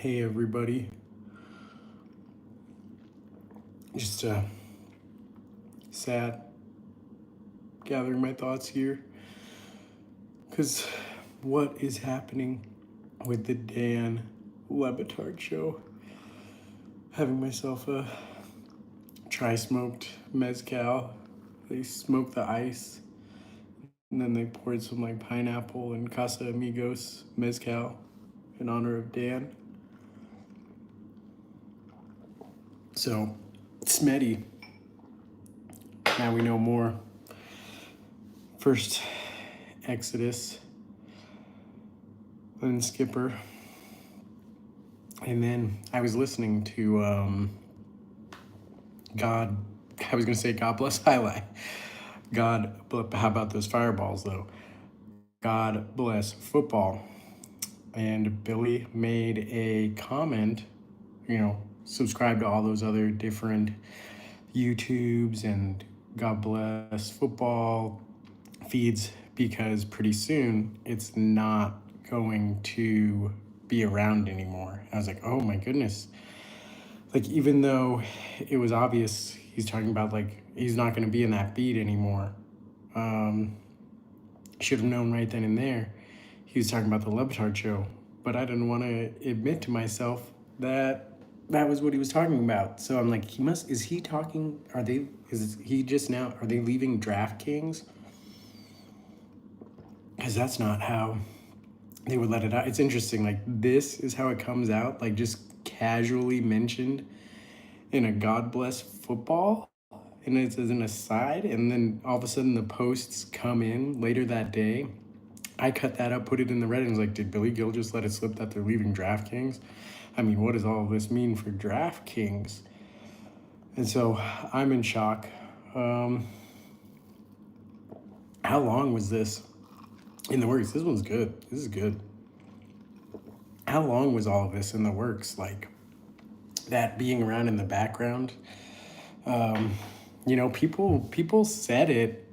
Hey everybody, just sad gathering my thoughts here because what is happening with the Dan Le Batard Show? Having myself a tri-smoked mezcal. They smoked the ice and then they poured some like pineapple and Casa Amigos mezcal in honor of Dan. So, Smetty, now we know more. First Exodus, then Skipper, and then I was listening to God. I was gonna say God bless Highlight. God, how about those fireballs though? God bless football. And Billy made a comment, subscribe to all those other different YouTubes and God bless football feeds because pretty soon it's not going to be around anymore. I was like, oh my goodness. Like, even though it was obvious he's talking about like he's not going to be in that feed anymore. Should have known right then and there he was talking about the Le Batard Show, but I didn't want to admit to myself that that was what he was talking about. So I'm like, is he talking, are they leaving DraftKings? Because that's not how they would let it out. It's interesting, like this is how it comes out, like just casually mentioned in a God bless football, and it's as an aside, and then all of a sudden the posts come in later that day. I cut that up, put it in the Reddit, and was like, did Billy Gil just let it slip that they're leaving DraftKings? I mean, what does all of this mean for DraftKings? And so I'm in shock. How long was this in the works? This one's good. This is good. How long was all of this in the works? Like that being around in the background? People said it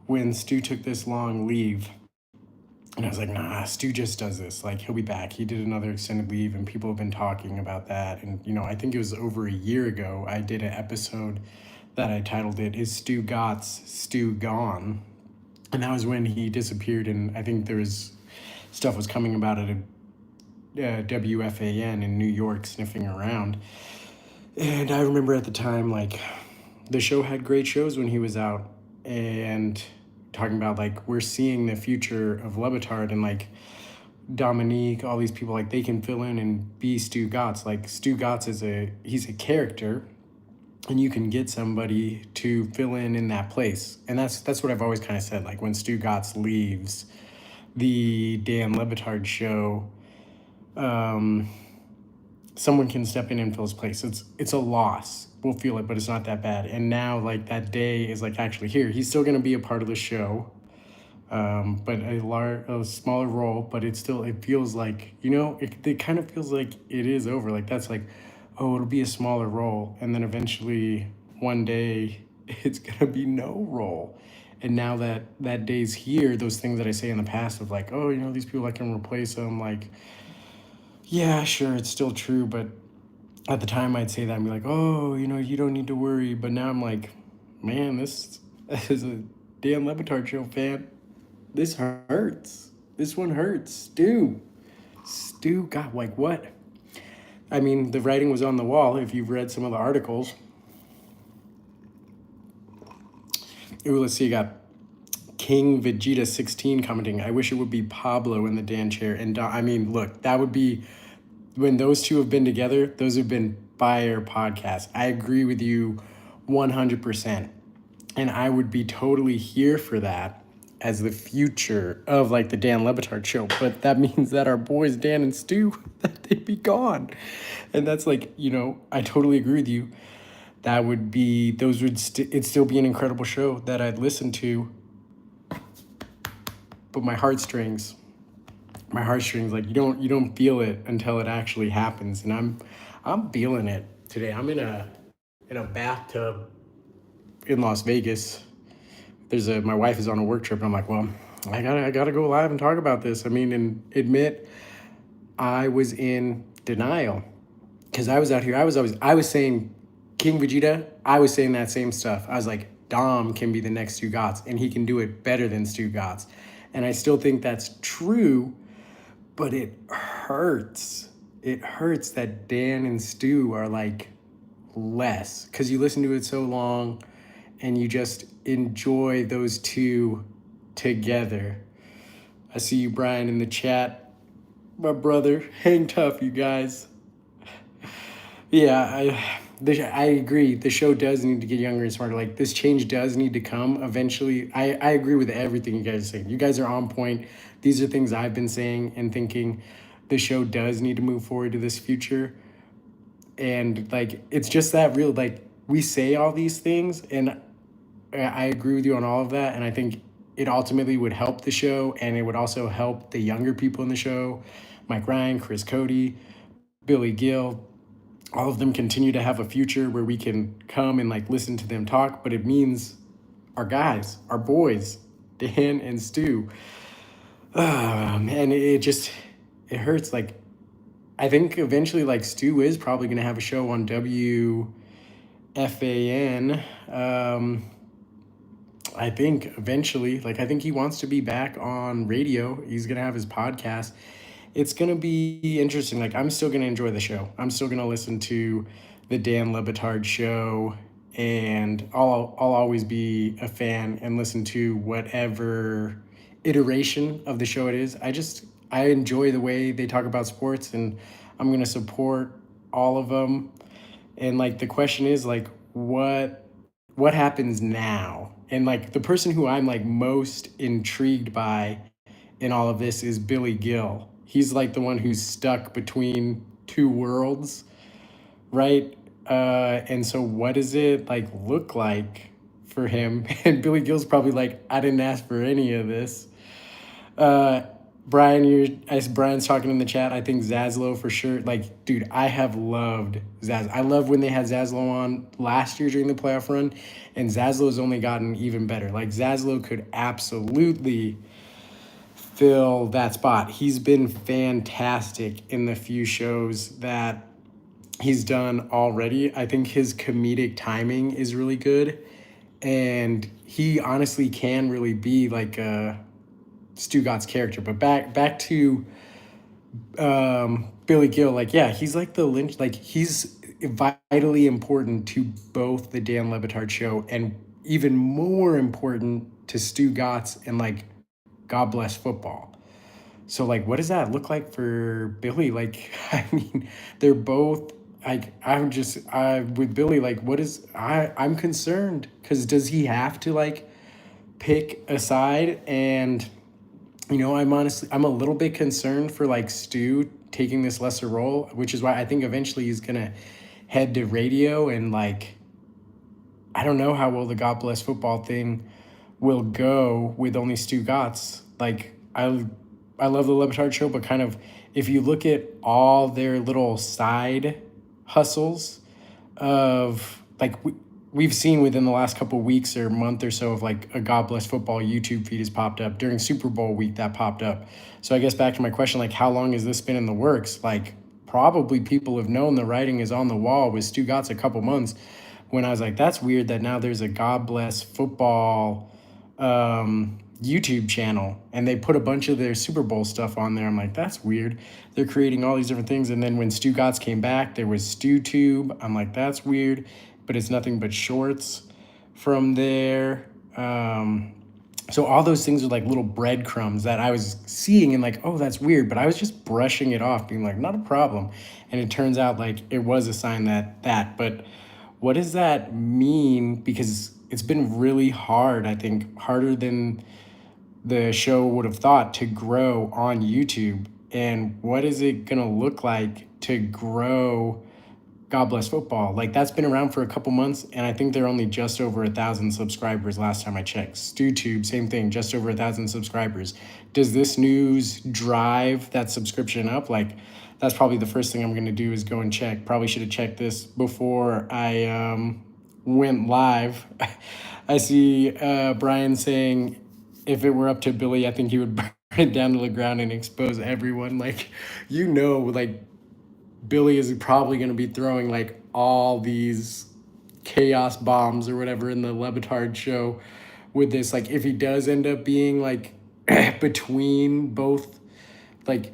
when Stu took this long leave. And I was like, nah, Stu just does this. Like, he'll be back. He did another extended leave, and people have been talking about that. And, I think it was over a year ago, I did an episode that I titled it, Is Stugotz Stu Gone? And that was when he disappeared, and I think there was stuff was coming about it at WFAN in New York, sniffing around. And I remember at the time, like, the show had great shows when he was out, and talking about like we're seeing the future of Le Batard, and like Dominique, all these people, like they can fill in and be Stugotz. Like Stugotz he's a character, and you can get somebody to fill in that place. And that's what I've always kind of said. Like when Stugotz leaves the Dan Le Batard Show, someone can step in and fill his place. It's a loss. We'll feel it, but it's not that bad. And now, like, that day is, like, actually here. He's still going to be a part of the show, but a smaller role, but it feels like, it kind of feels like it is over. Like, that's like, oh, it'll be a smaller role. And then eventually, one day, it's going to be no role. And now that day's here, those things that I say in the past of, like, oh, these people, I can replace them, like, yeah, sure, it's still true, but at the time I'd say that and be like, oh, you don't need to worry. But now I'm like, man, this is a Dan Le Batard Show fan. This hurts. This one hurts. Stu, God, like what? I mean, the writing was on the wall if you've read some of the articles. Ooh, let's see, you got King Vegeta 16 commenting, I wish it would be Pablo in the Dan chair. And I mean, look, that would be, when those two have been together, those have been fire podcasts. I agree with you 100%. And I would be totally here for that as the future of like the Dan Le Batard Show. But that means that our boys, Dan and Stu, that they'd be gone. And that's like, I totally agree with you. That would be, it'd still be an incredible show that I'd listen to. But my heartstrings, like you don't feel it until it actually happens. And I'm feeling it today. I'm in a bathtub in Las Vegas. My wife is on a work trip, and I'm like, well, I gotta go live and talk about this. I mean, and admit I was in denial. Because I was out here, I was saying King Vegeta, I was saying that same stuff. I was like, Dom can be the next Stugotz, and he can do it better than Stugotz. And I still think that's true, but it hurts. It hurts that Dan and Stu are like less because you listen to it so long and you just enjoy those two together. I see you, Brian, in the chat. My brother, hang tough, you guys. Yeah, I agree. The show does need to get younger and smarter. Like, this change does need to come eventually. I agree with everything you guys are saying. You guys are on point. These are things I've been saying and thinking. The show does need to move forward to this future. And, like, it's just that real. Like, we say all these things, and I agree with you on all of that. And I think it ultimately would help the show, and it would also help the younger people in the show. Mike Ryan, Chris Cody, Billy Gil, all of them continue to have a future where we can come and like listen to them talk, but it means our guys, our boys, Dan and Stu. And it just, it hurts. Like, I think eventually like Stu is probably going to have a show on WFAN. I think eventually, like, I think he wants to be back on radio. He's going to have his podcast. It's going to be interesting. Like, I'm still going to enjoy the show. I'm still going to listen to the Dan Le Batard Show, and I'll always be a fan and listen to whatever iteration of the show it is. I enjoy the way they talk about sports, and I'm going to support all of them. And like the question is like what happens now? And like the person who I'm like most intrigued by in all of this is Billy Gil. He's like the one who's stuck between two worlds, right? And so what does it like look like for him? And Billy Gil's probably like, I didn't ask for any of this. Uh, Brian, as Brian's talking in the chat, I think Zaslow for sure. Like, dude, I have loved Zaz. I love when they had Zaslow on last year during the playoff run, and Zaslow's only gotten even better. Like, Zaslow could absolutely fill that spot. He's been fantastic in the few shows that he's done already. I think his comedic timing is really good, and he honestly can really be like a Stugotz character. But back to Billy Gil, like, yeah, he's like the Lynch, like he's vitally important to both the Dan Le Batard Show and even more important to Stugotz and like God Bless Football. So like, what does that look like for Billy? Like, I mean, they're both like, I with Billy, like, I'm concerned because does he have to like pick a side? And I'm a little bit concerned for like Stu taking this lesser role, which is why I think eventually he's gonna head to radio. And like, I don't know how well the God Bless Football thing will go with only Stugotz. Like, I love the Le Batard Show, but kind of if you look at all their little side hustles of like we've seen within the last couple of weeks or month or so of like a God Bless Football YouTube feed has popped up during Super Bowl week that popped up. So I guess back to my question, like how long has this been in the works? Like probably people have known the writing is on the wall with Stugotz a couple months when I was like, that's weird that now there's a God Bless Football YouTube channel and they put a bunch of their Super Bowl stuff on there. I'm like, that's weird. They're creating all these different things. And then when Stugotz came back, there was StuTube. I'm like, that's weird, but it's nothing but shorts from there. So all those things are like little breadcrumbs that I was seeing and like, oh, that's weird. But I was just brushing it off, being like, not a problem. And it turns out like it was a sign but what does that mean? Because it's been really hard, I think, harder than the show would have thought to grow on YouTube. And what is it going to look like to grow God Bless Football? Like that's been around for a couple months, and I think they're only just over 1,000 subscribers last time I checked. StuTube, same thing, just over 1,000 subscribers. Does this news drive that subscription up? Like that's probably the first thing I'm going to do is go and check. Probably should have checked this before I went live. I see Brian saying, if it were up to Billy, I think he would burn it down to the ground and expose everyone. Like, like Billy is probably going to be throwing like all these chaos bombs or whatever in the Le Batard show with this. Like, if he does end up being like between both, like,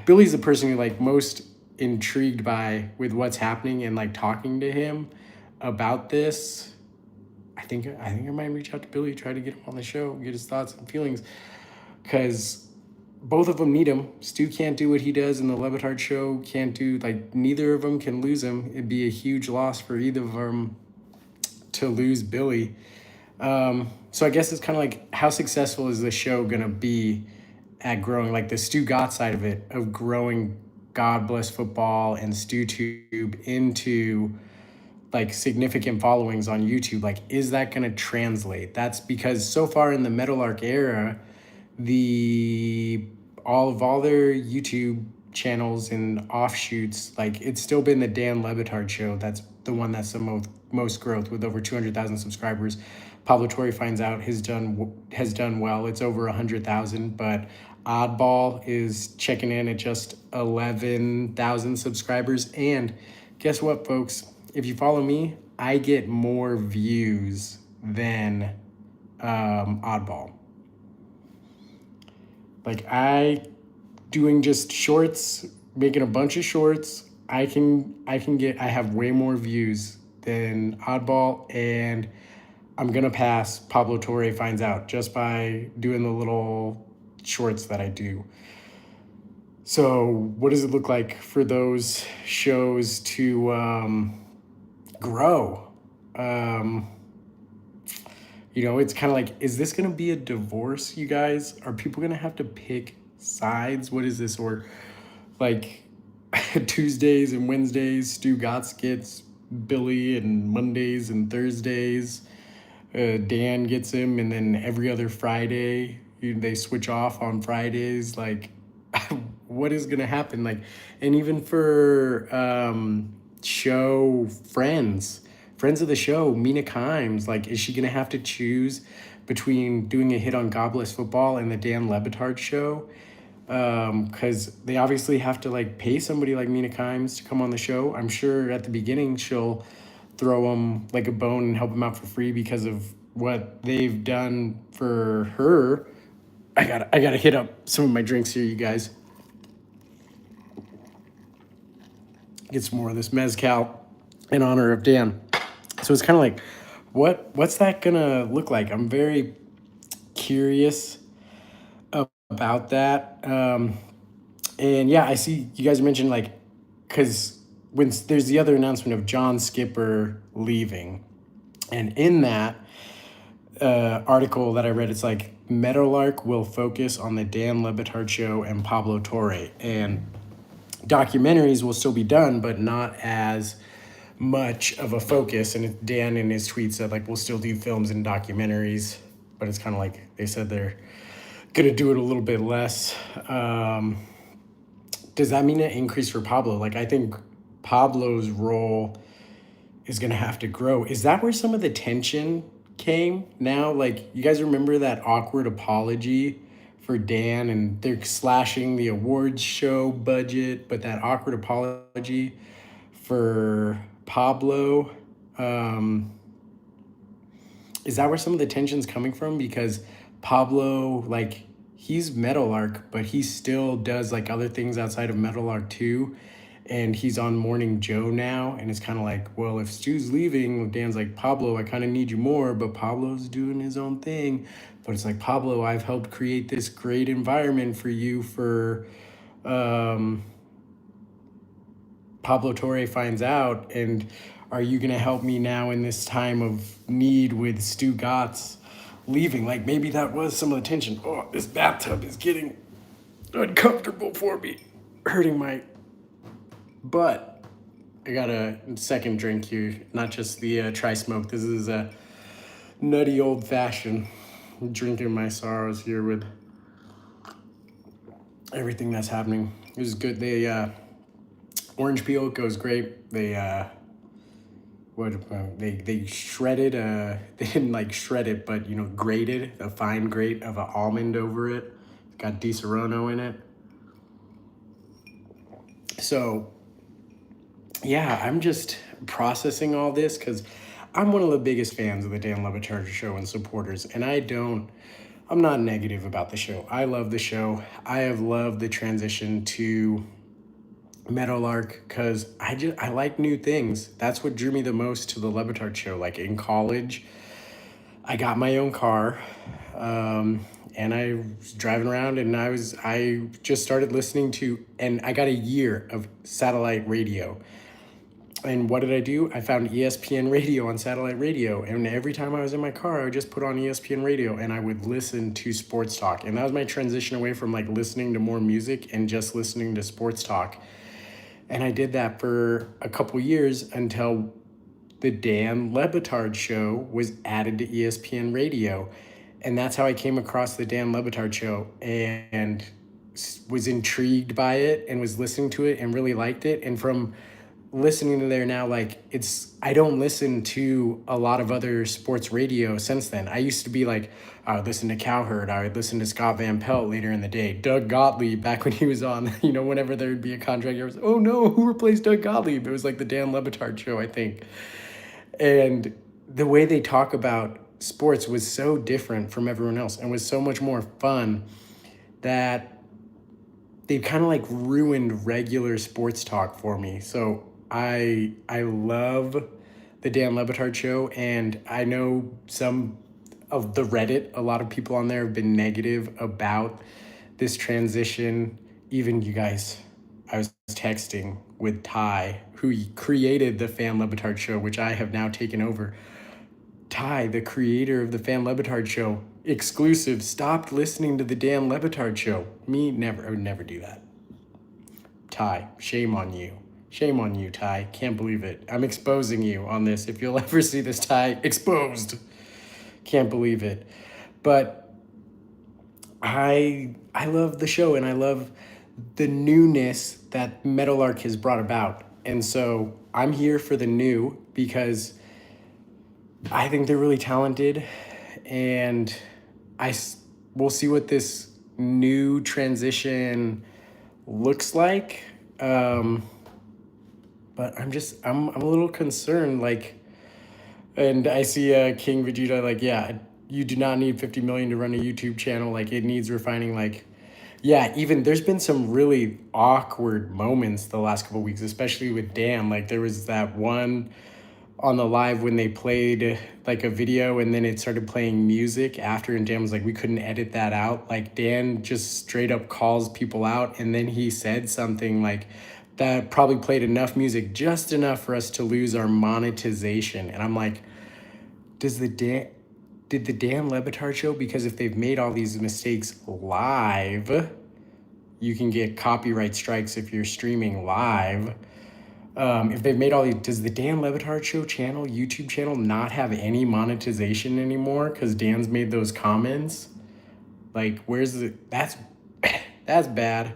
Billy's the person who like most intrigued by with what's happening and like talking to him about this. I think I might reach out to Billy, try to get him on the show, get his thoughts and feelings, because both of them need him. Stu can't do what he does in the Le Batard show. Can't do, like, neither of them can lose him. It'd be a huge loss for either of them to lose Billy. So I guess it's kind of like, how successful is the show gonna be at growing, like the Stugotz side of it, of growing God Bless Football and StuTube into like significant followings on YouTube? Like, is that going to translate? That's because so far in the Meadowlark era, the all their YouTube channels and offshoots, like, it's still been the Dan Le Batard Show. That's the one that's the most growth with over 200,000 subscribers. Pablo Torre Finds Out has done well. It's over 100,000, but Oddball is checking in at just 11,000 subscribers. And guess what, folks? If you follow me, I get more views than Oddball. Like, I doing just shorts, making a bunch of shorts, I have way more views than Oddball, and I'm gonna pass Pablo Torre Finds Out just by doing the little shorts that I do. So what does it look like for those shows to grow? It's kind of like, is this going to be a divorce, you guys? Are people going to have to pick sides? What is this? Or like Tuesdays and Wednesdays, Stugotz gets Billy, and Mondays and Thursdays, Dan gets him, and then every other Friday, they switch off on Fridays. Like, what is going to happen? Like, and even for show friends of the show, Mina Kimes, like, is she going to have to choose between doing a hit on God Bless Football and the Dan Le Batard Show? Because they obviously have to like pay somebody like Mina Kimes to come on the show. I'm sure at the beginning she'll throw them like a bone and help them out for free because of what they've done for her. I gotta hit up some of my drinks here, you guys. Get some more of this mezcal in honor of Dan. So it's kind of like, what's that gonna look like? I'm very curious about that. And yeah, I see you guys mentioned, like, because when there's the other announcement of John Skipper leaving, and in that article that I read, it's like Meadowlark will focus on the Dan Le Batard Show and Pablo Torre, and documentaries will still be done, but not as much of a focus. And Dan in his tweet said, like, we'll still do films and documentaries, but it's kind of like they said they're gonna do it a little bit less. Does that mean an increase for Pablo? Like, I think Pablo's role is gonna have to grow. Is that where some of the tension came now? Like, you guys remember that awkward apology for Dan, and they're slashing the awards show budget, but that awkward apology for Pablo, is that where some of the tension's coming from? Because Pablo, like, he's Meadowlark, but he still does like other things outside of Meadowlark too, and he's on Morning Joe now, and it's kind of like, well, if Stu's leaving, Dan's like, Pablo, I kind of need you more, but Pablo's doing his own thing. But it's like, Pablo, I've helped create this great environment for you for Pablo Torre Finds Out, and are you gonna help me now in this time of need with Stugotz leaving? Like, maybe that was some of the tension. Oh, this bathtub is getting uncomfortable for me, hurting my butt. I got a second drink here, not just the tri-smoke. This is a nutty old fashioned. I'm drinking my sorrows here with everything that's happening. It was good. They orange peel goes great. They they shredded, they didn't like shred it, but grated a fine grate of an almond over it. Got Di Serono in it. So yeah, I'm just processing all this because I'm one of the biggest fans of the Dan Le Batard Show and supporters, and I'm not negative about the show. I love the show. I have loved the transition to Meadowlark because I like new things. That's what drew me the most to the Le Batard Show. Like in college, I got my own car, and I was driving around, and I just started listening to, and I got a year of satellite radio. And what did I do? I found ESPN radio on satellite radio. And every time I was in my car, I would just put on ESPN radio and I would listen to sports talk. And that was my transition away from like listening to more music and just listening to sports talk. And I did that for a couple years until the Dan Le Batard Show was added to ESPN radio. And that's how I came across the Dan Le Batard Show and was intrigued by it and was listening to it and really liked it. And from listening to there now, like I don't listen to a lot of other sports radio since then. I used to be like, I would listen to Cowherd, I would listen to Scott Van Pelt later in the day, Doug Gottlieb back when he was on, whenever there would be a contract, I was, oh no, who replaced Doug Gottlieb? It was like the Dan Le Batard Show, I think. And the way they talk about sports was so different from everyone else and was so much more fun that they kind of like ruined regular sports talk for me. So I love the Dan Le Batard Show, and I know some of the Reddit, a lot of people on there have been negative about this transition. Even you guys, I was texting with Ty, who created the Fan Le Batard Show, which I have now taken over. Ty, the creator of the Fan Le Batard Show, exclusive, stopped listening to the Dan Le Batard Show. I would never do that. Ty, shame on you. Shame on you, Ty. Can't believe it. I'm exposing you on this. If you'll ever see this, Ty, exposed. Can't believe it. But I love the show, and I love the newness that Meadowlark has brought about. And so I'm here for the new because I think they're really talented, and we'll see what this new transition looks like. But I'm a little concerned, like, and I see King Vegeta, like, yeah, you do not need 50 million to run a YouTube channel. Like, it needs refining. Like, yeah, even there's been some really awkward moments the last couple of weeks, especially with Dan. Like, there was that one on the live when they played like a video and then it started playing music after, and Dan was like, we couldn't edit that out. Like, Dan just straight up calls people out, and then he said something like that probably played enough music, just enough for us to lose our monetization. And I'm like, did the Dan Le Batard Show, because if they've made all these mistakes live, you can get copyright strikes if you're streaming live. If they've made all these, does the Dan Le Batard Show channel, YouTube channel, not have any monetization anymore because Dan's made those comments? Like, that's bad.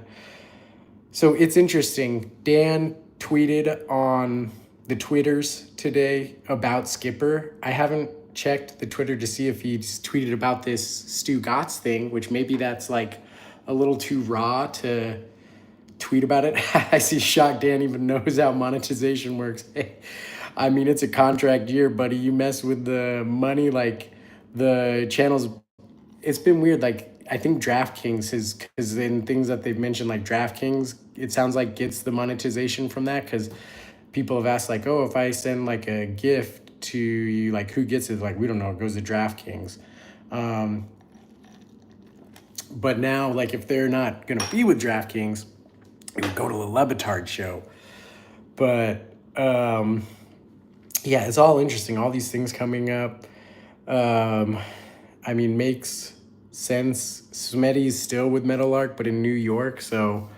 So it's interesting. Dan tweeted on the Twitters today about Skipper. I haven't checked the Twitter to see if he's tweeted about this Stugotz thing, which maybe that's like a little too raw to tweet about it. I see Shock Dan even knows how monetization works. I mean, it's a contract year, buddy. You mess with the money, like the channels. It's been weird. Like, I think DraftKings is, because in things that they've mentioned, like DraftKings, it sounds like gets the monetization from that, because people have asked, like, oh, if I send like a gift to you, like, who gets it? Like, we don't know. It goes to DraftKings. But now, like, if they're not going to be with DraftKings, it would go to the Le Batard Show. But yeah, it's all interesting. All these things coming up. I mean, makes sense. Smetty's still with Meadowlark, but in New York. So,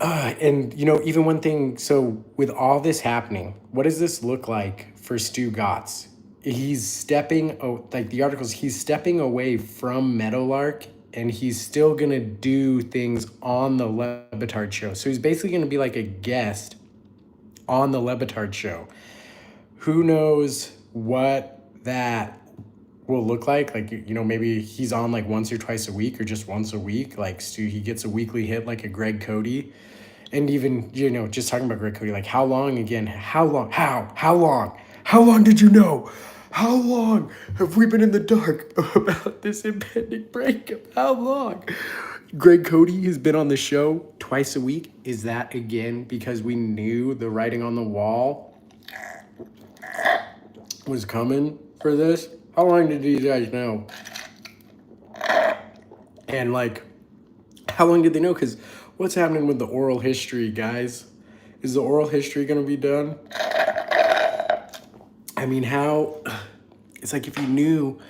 and even one thing. So with all this happening, what does this look like for Stugotz? He's stepping, like the articles, he's stepping away from Meadowlark, and he's still gonna do things on the Le Batard Show. So he's basically gonna be like a guest on the Le Batard Show. Who knows what that will look like? Like, maybe he's on like once or twice a week, or just once a week. Like, Stu, he gets a weekly hit like a Greg Cody. And even, just talking about Greg Cody, like how long again? How long? How long? How long did you know? How long have we been in the dark about this impending breakup? How long? Greg Cody has been on the show twice a week. Is that again because we knew the writing on the wall was coming for this? How long did these guys know? And like, how long did they know? Because what's happening with the oral history, guys? Is the oral history going to be done? I mean, how? It's like if you knew,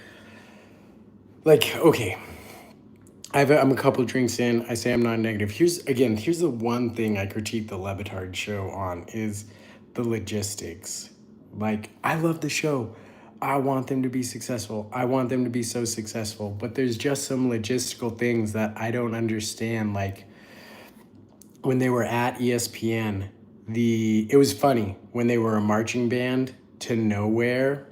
like, okay, I'm a couple of drinks in. I say I'm not negative. Here's the one thing I critique the Le Batard Show on is the logistics. Like, I love the show. I want them to be successful. I want them to be so successful. But there's just some logistical things that I don't understand. Like, when they were at ESPN, it was funny when they were a marching band to nowhere.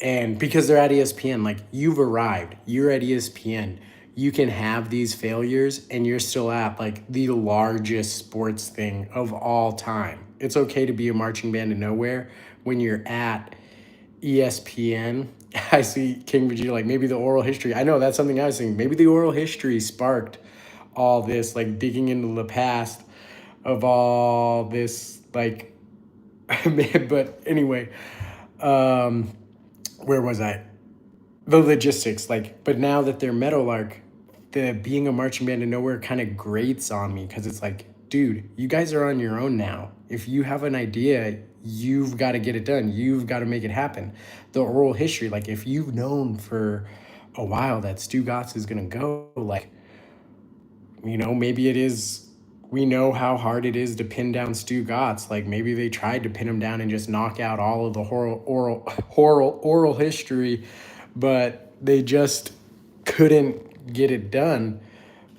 And because they're at ESPN, like, you've arrived, you're at ESPN, you can have these failures and you're still at like the largest sports thing of all time. It's okay to be a marching band to nowhere when you're at ESPN. I see King Vegeta, like maybe the oral history. I know that's something I was thinking. Maybe the oral history sparked all this, like digging into the past of all this, like, but anyway, where was I? The logistics, like, but now that they're Meadowlark, the being a marching band in nowhere kind of grates on me because it's like, dude, you guys are on your own now. If you have an idea, you've got to get it done. You've got to make it happen. The oral history, like, if you've known for a while that Stugotz is going to go, like, maybe it is. We know how hard it is to pin down Stugotz. Like, maybe they tried to pin him down and just knock out all of the oral history, but they just couldn't get it done.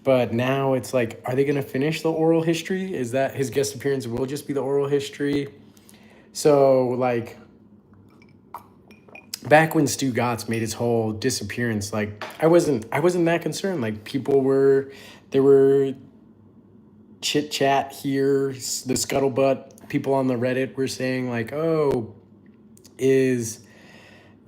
But now it's like, are they going to finish the oral history? Is that his guest appearance will just be the oral history? So, like, back when Stugotz made his whole disappearance, like, I wasn't that concerned. Like, there were chit chat here, the scuttlebutt, people on the Reddit were saying like, oh, is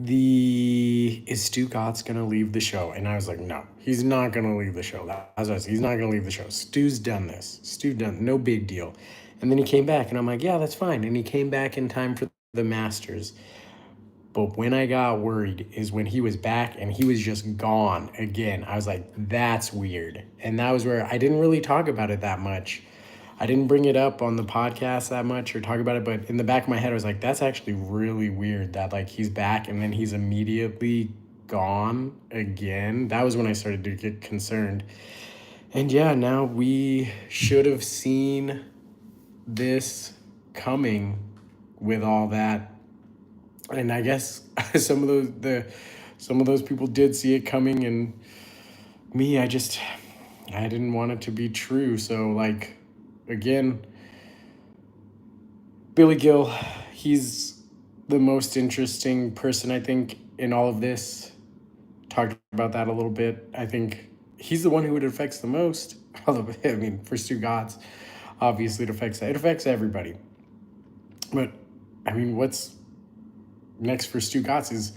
Stugotz gonna leave the show? And I was like, no, he's not gonna leave the show. He's not gonna leave the show. Stu's done this. No big deal. And then he came back and I'm like, yeah, that's fine. And he came back in time for the Masters. But when I got worried is when he was back and he was just gone again. I was like, that's weird. And that was where I didn't really talk about it that much. I didn't bring it up on the podcast that much or talk about it. But in the back of my head, I was like, that's actually really weird that like he's back and then he's immediately gone again. That was when I started to get concerned. And yeah, now we should have seen this coming with all that. And I guess some of those people did see it coming, and me, I didn't want it to be true. So like, again, Billy Gil, he's the most interesting person I think in all of this. Talked about that a little bit. I think he's the one who it affects the most. I mean, for Stugotz, obviously it affects everybody. But I mean, what's next for Stugotz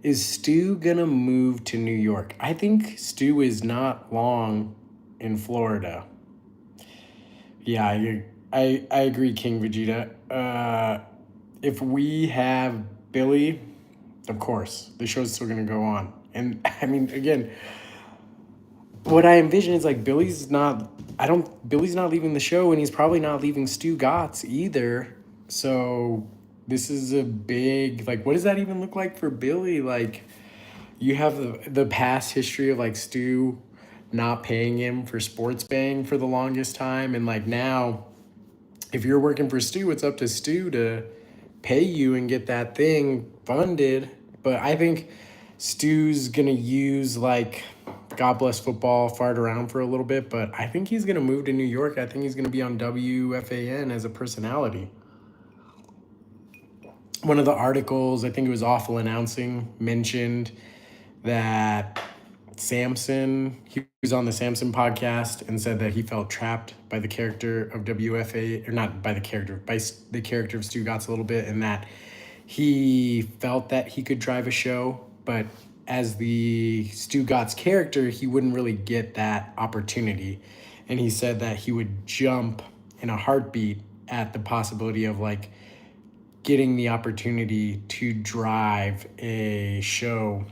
is Stu gonna move to New York? I think Stu is not long in Florida. Yeah, I agree, King Vegeta. If we have Billy, of course, the show's still gonna go on. And I mean, again, what I envision is like Billy's not leaving the show, and he's probably not leaving Stugotz either. So this is a big, like, what does that even look like for Billy? Like, you have the past history of like Stu not paying him for sports bang for the longest time, and like now, if you're working for Stu, it's up to Stu to pay you and get that thing funded. But I think Stu's gonna use like God bless football, fart around for a little bit, but I think he's gonna move to New York. I think he's gonna be on WFAN as a personality. One of the articles, I think it was Awful Announcing, mentioned that Samson. He was on the Samson podcast and said that he felt trapped by the character of WFA, or not by the character, by the character of Stugotz a little bit, and that he felt that he could drive a show, but as the Stugotz character, he wouldn't really get that opportunity. And he said that he would jump in a heartbeat at the possibility of like getting the opportunity to drive a show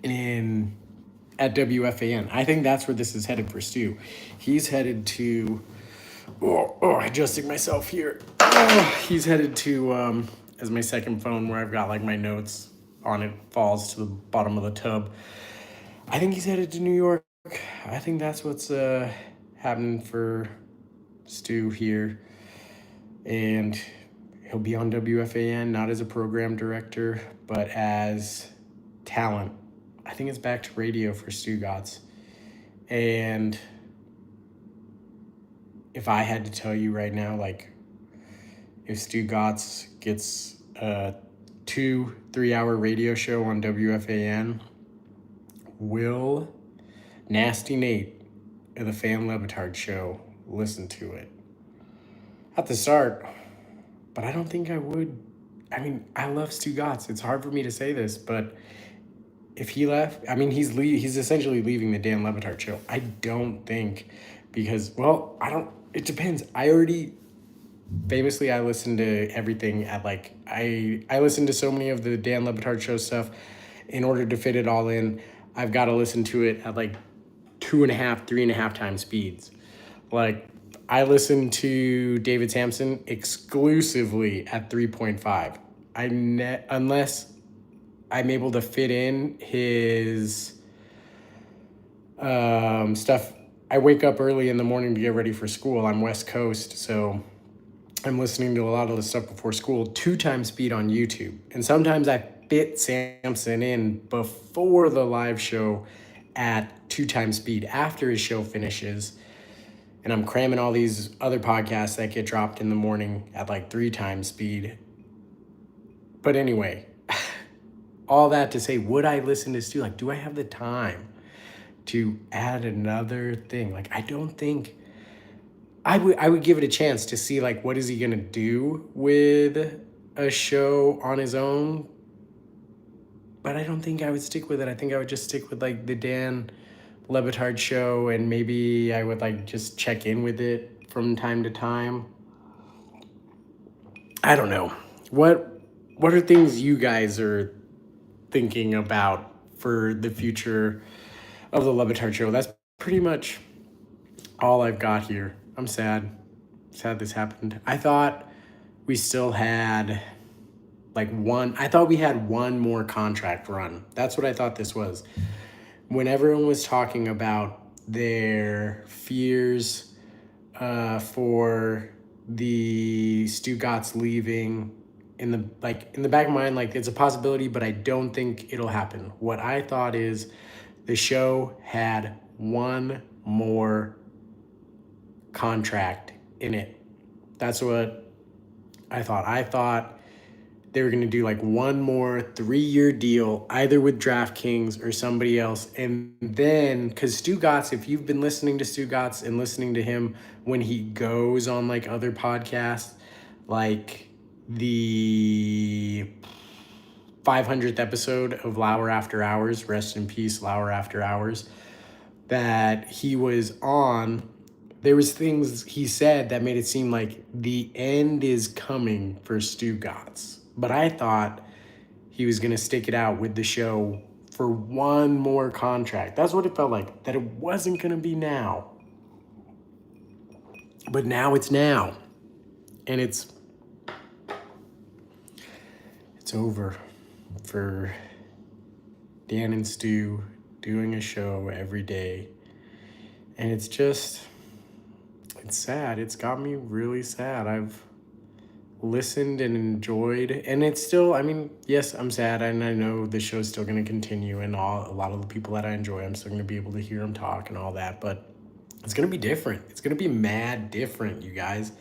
in at WFAN. I think that's where this is headed for Stu. He's headed to adjusting myself here. He's headed to as my second phone where I've got like my notes on it falls to the bottom of the tub. I think he's headed to New York. I think that's what's happening for Stu here. And he'll be on WFAN, not as a program director, but as talent. I think it's back to radio for Stugotz. And if I had to tell you right now, like, if Stugotz gets a 2-3 hour radio show on WFAN, will Nasty Nate of the Dan Le Batard Show listen to it? At the start, but I don't think I would. I mean, I love Stugotz. It's hard for me to say this, but if he left, I mean, he's essentially leaving the Dan Le Batard Show. I don't think, because, well, it depends. I listen to everything at like, I listen to so many of the Dan Le Batard Show stuff. In order to fit it all in, I've got to listen to it at like 2.5, 3.5 times speeds. Like, I listen to David Sampson exclusively at 3.5. Unless I'm able to fit in his stuff. I wake up early in the morning to get ready for school. I'm West Coast, so I'm listening to a lot of the stuff before school, 2 times speed on YouTube. And sometimes I fit Sampson in before the live show at 2 times speed after his show finishes. And I'm cramming all these other podcasts that get dropped in the morning at like 3 times speed. But anyway, all that to say, would I listen to Stu? Like, do I have the time to add another thing? Like, I don't think I would give it a chance to see, like, what is he going to do with a show on his own? But I don't think I would stick with it. I think I would just stick with, like, the Dan Le Batard Show, and maybe I would, like, just check in with it from time to time. I don't know. What are things you guys are thinking about for the future of the Le Batard Show? That's pretty much all I've got here. I'm sad this happened. I thought we still had we had one more contract run. That's what I thought this was. When everyone was talking about their fears for the Stugotz leaving, in the back of my mind, like, it's a possibility, but I don't think it'll happen. What I thought is the show had one more contract in it. That's what I thought. I thought they were going to do like one more 3-year deal, either with DraftKings or somebody else. And then, because Stugotz, if you've been listening to Stugotz and listening to him when he goes on like other podcasts, like the 500th episode of Lauer After Hours, rest in peace, Lauer After Hours, that he was on, there was things he said that made it seem like the end is coming for Stugotz. But I thought he was going to stick it out with the show for one more contract. That's what it felt like, that it wasn't going to be now. But now it's now. And it's over for Dan and Stu doing a show every day. And it's sad. It's got me really sad. I've listened and enjoyed, and it's still, I mean, yes, I'm sad, and I know the show's still going to continue, and a lot of the people that I enjoy, I'm still going to be able to hear them talk and all that, but it's going to be different. It's going to be mad different, you guys.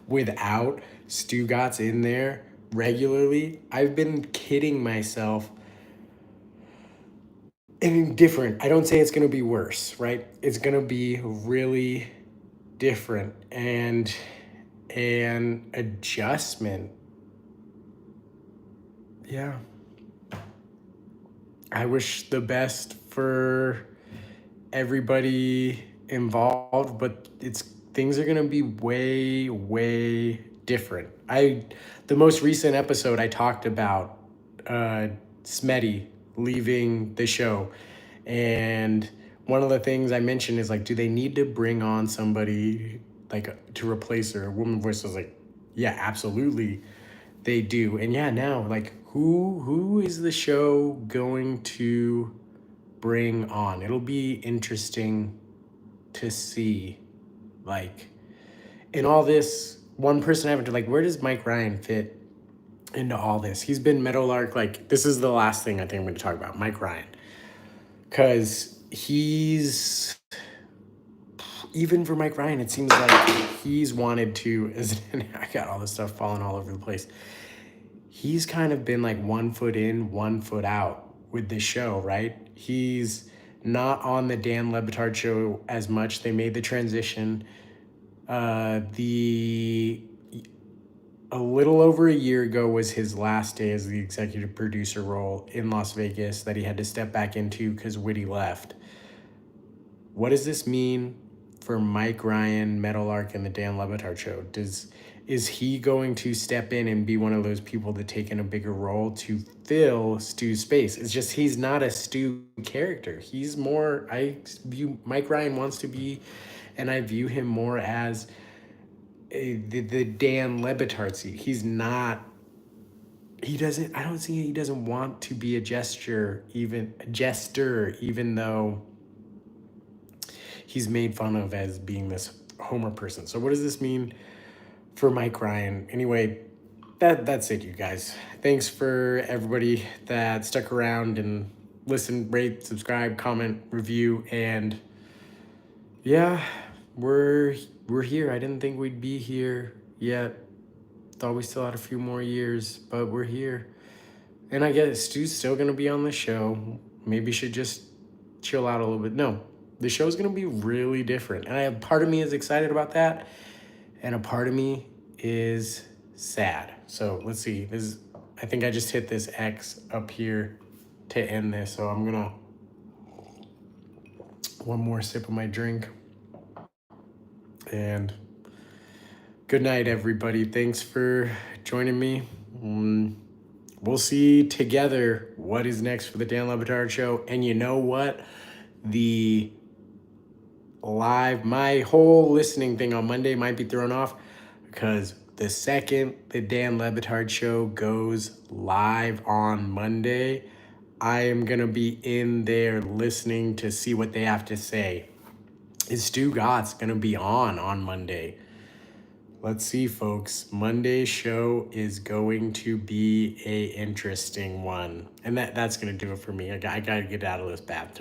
Without Stugotz in there regularly, I've been kidding myself and different. I don't say it's going to be worse, right? It's going to be really different and an adjustment. Yeah. I wish the best for everybody involved, but it's things are gonna be way, way different. The most recent episode I talked about Smetty leaving the show, and one of the things I mentioned is like, do they need to bring on somebody like to replace her? A woman voice was like, yeah, absolutely, they do. And yeah, now like who is the show going to bring on? It'll be interesting to see, like, in all this. One person I haven't, like, where does Mike Ryan fit into all this? He's been Meadowlark. Like, this is the last thing I think I'm going to talk about, Mike Ryan, because he's, even for Mike Ryan, it seems like he's wanted to, as I got all this stuff falling all over the place. He's kind of been like 1 foot in, 1 foot out with this show, right? He's not on the Dan Le Batard Show as much. They made the transition. The a little over a year ago was his last day as the executive producer role in Las Vegas that he had to step back into because Whitty left. What does this mean for Mike Ryan, Meadowlark, and the Dan Le Batard Show? Is he going to step in and be one of those people to take in a bigger role to fill Stu's space? It's just he's not a Stu character. He's more, I view Mike Ryan wants to be, and I view him more as the Dan Le Batard seat. He's not. He doesn't. I don't see. He doesn't want to be a jester, even though he's made fun of as being this Homer person. So what does this mean for Mike Ryan? Anyway, that's it, you guys. Thanks for everybody that stuck around and listened, rate, subscribe, comment, review, and yeah, we're here. I didn't think we'd be here yet. Thought we still had a few more years, but we're here. And I guess Stu's still gonna be on the show. Maybe should just chill out a little bit. No, the show's gonna be really different. And a part of me is excited about that, and a part of me is sad. So let's see. I think I just hit this X up here to end this. So I'm gonna one more sip of my drink. And good night, everybody. Thanks for joining me. We'll see together what is next for the Dan Le Batard Show. And you know what? My whole listening thing on Monday might be thrown off because the second the Dan Le Batard Show goes live on Monday, I am going to be in there listening to see what they have to say. Is Stugotz going to be on Monday? Let's see, folks. Monday's show is going to be a interesting one. And that's going to do it for me. I got to get out of this bathtub.